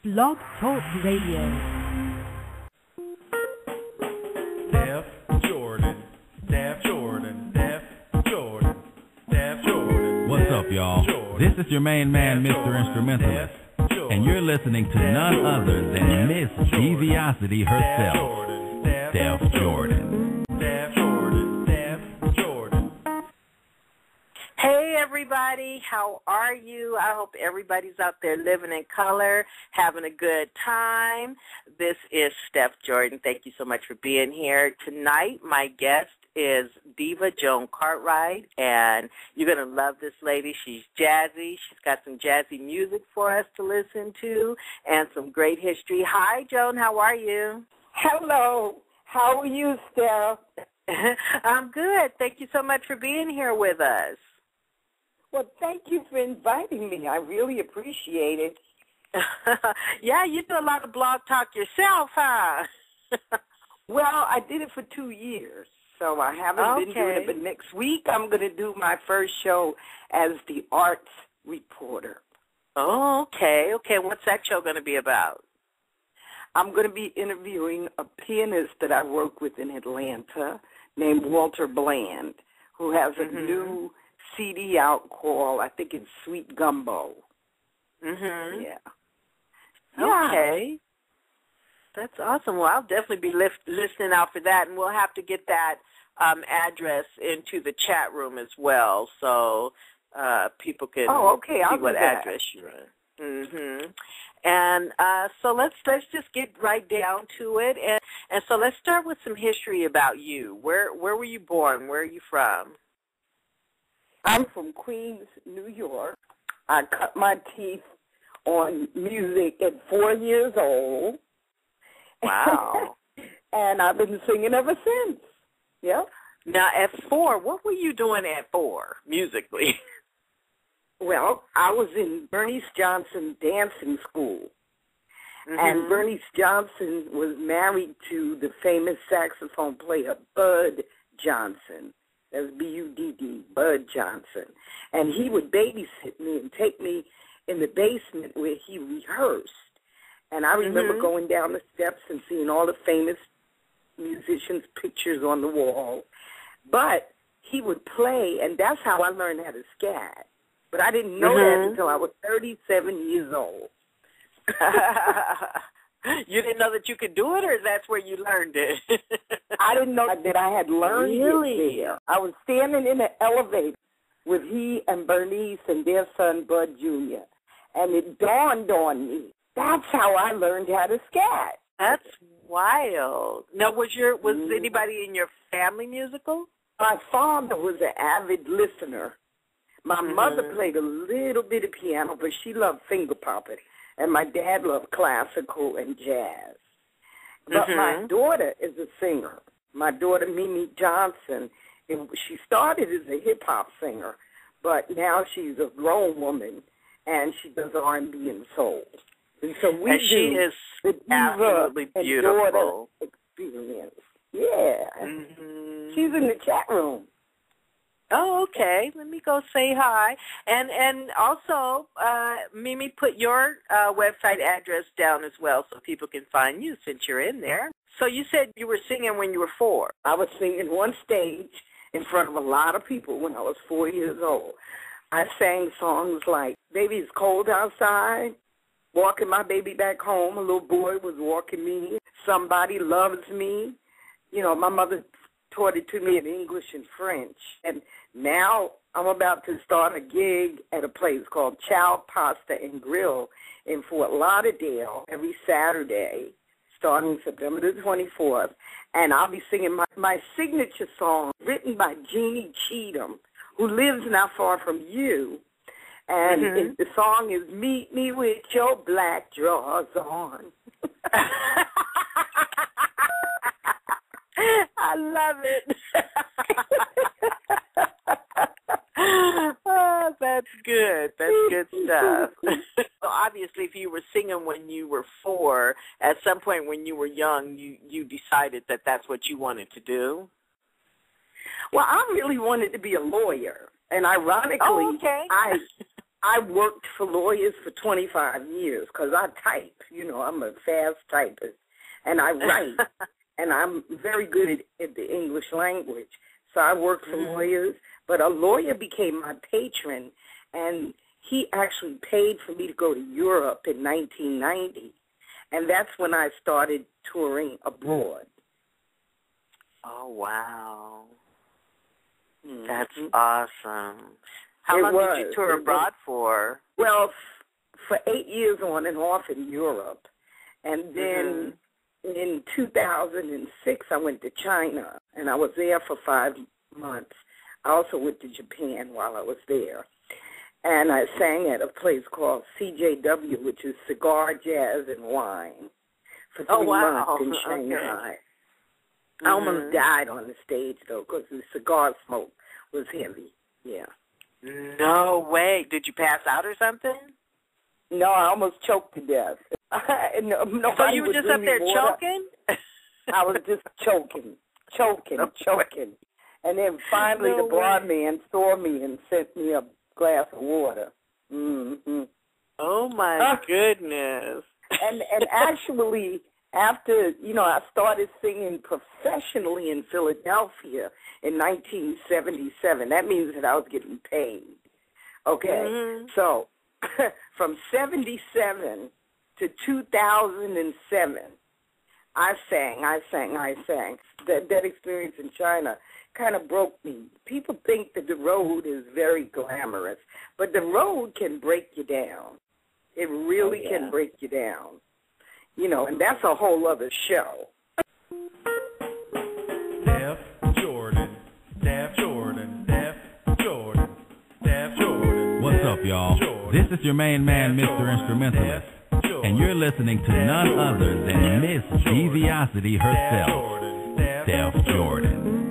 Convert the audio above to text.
Blog Talk Radio. Steph Jordan, Steph Jordan, Steph Jordan, Steph Jordan. What's up, y'all? This is your main man, Mr. Instrumentalist, and you're listening to none other than Miss Deviosity herself, Steph Jordan. Steph Jordan, Steph Jordan. Hey, everybody. How are you? I hope everybody's out there living in color, having a good time. This is Steph Jordan. Thank you so much for being here. Tonight, my guest is Diva Joan Cartwright, and you're going to love this lady. She's jazzy. She's got some jazzy music for us to listen to and some great history. Hi, Joan. How are you? Hello. How are you, Steph? I'm good. Thank you so much for being here with us. Well, thank you for inviting me. I really appreciate it. Yeah, you do a lot of blog talk yourself, huh? Well, I did it for 2 years, so I haven't been doing it. But next week I'm going to do my first show as the arts reporter. Oh, okay. Okay, what's that show going to be about? I'm going to be interviewing a pianist that I work with in Atlanta named Walter Bland, who has a new CD out called, I think it's Sweet Gumbo. Yeah. Okay. That's awesome. Well, I'll definitely be listening out for that, and we'll have to get that address into the chat room as well, so people can see what address you're in. And so let's just get right down to it, and so let's start with some history about you. Where were you born? Where are you from? I'm from Queens, New York. I cut my teeth on music at 4 years old. Wow. And I've been singing ever since. Yep. Now, at 4, what were you doing at 4, musically? Well, I was in Bernice Johnson dancing school. And Bernice Johnson was married to the famous saxophone player Bud Johnson. That's B-U-D-D, Bud Johnson. And he would babysit me and take me in the basement where he rehearsed. And I remember going down the steps and seeing all the famous musicians' pictures on the wall. But he would play, and that's how I learned how to scat. But I didn't know that until I was 37 years old. You didn't know that you could do it, or that's where you learned it? I didn't know that I had learned it there. I was standing in the elevator with he and Bernice and their son, Bud Jr., and it dawned on me. That's how I learned how to scat. That's wild. Now, was anybody in your family musical? My father was an avid listener. My mother played a little bit of piano, but she loved finger popping. And my dad loved classical and jazz. But my daughter is a singer. My daughter, Mimi Johnson, she started as a hip-hop singer, but now she's a grown woman, and she does R&B and soul. And so she is the absolutely beautiful experience. Yeah. She's in the chat room. Oh, okay. Let me go say hi. And also, Mimi, put your website address down as well so people can find you since you're in there. So you said you were singing when you were 4. I was singing on stage in front of a lot of people when I was 4 years old. I sang songs like Baby It's Cold Outside, Walking My Baby Back Home, a little boy was walking me, Somebody Loves Me. You know, my mother taught it to me in English and French. And now I'm about to start a gig at a place called Chow Pasta and Grill in Fort Lauderdale every Saturday, starting September the 24th. And I'll be singing my signature song written by Jeannie Cheatham, who lives not far from you. And the song is Meet Me With Your Black Drawers On. I love it. Oh, that's good. That's good stuff. So obviously, if you were singing when you were 4, at some point when you were young, you decided that that's what you wanted to do? Well, I really wanted to be a lawyer. And ironically, I worked for lawyers for 25 years because I type. You know, I'm a fast typist, and I write, and I'm very good at the English language. So I worked for lawyers, but a lawyer became my patron, and he actually paid for me to go to Europe in 1990, and that's when I started touring abroad. Oh, wow. That's awesome. How long did you tour abroad for? Well, for 8 years on and off in Europe. And then in 2006, I went to China, and I was there for 5 months. I also went to Japan while I was there. And I sang at a place called CJW, which is Cigar, Jazz, and Wine, for 3 months in Shanghai. Okay. I almost died on the stage, though, because the cigar smoke was heavy. Yeah. No way. Did you pass out or something? No, I almost choked to death. So you were just up there choking? I was just choking. And then finally the blonde man saw me and sent me a glass of water. Oh, my goodness. And actually, after, I started singing professionally in Philadelphia in 1977. That means that I was getting paid. Okay? So from 77 to 2007, I sang. That experience in China kind of broke me. People think that the road is very glamorous, but the road can break you down. It really can break you down. And that's a whole other show. Steph Jordan, Steph Jordan, Steph Jordan, Steph Jordan. What's up, y'all? This is your main man, Mr. Instrumentalist, and you're listening to none other than Miss Diviosity herself, Steph Jordan.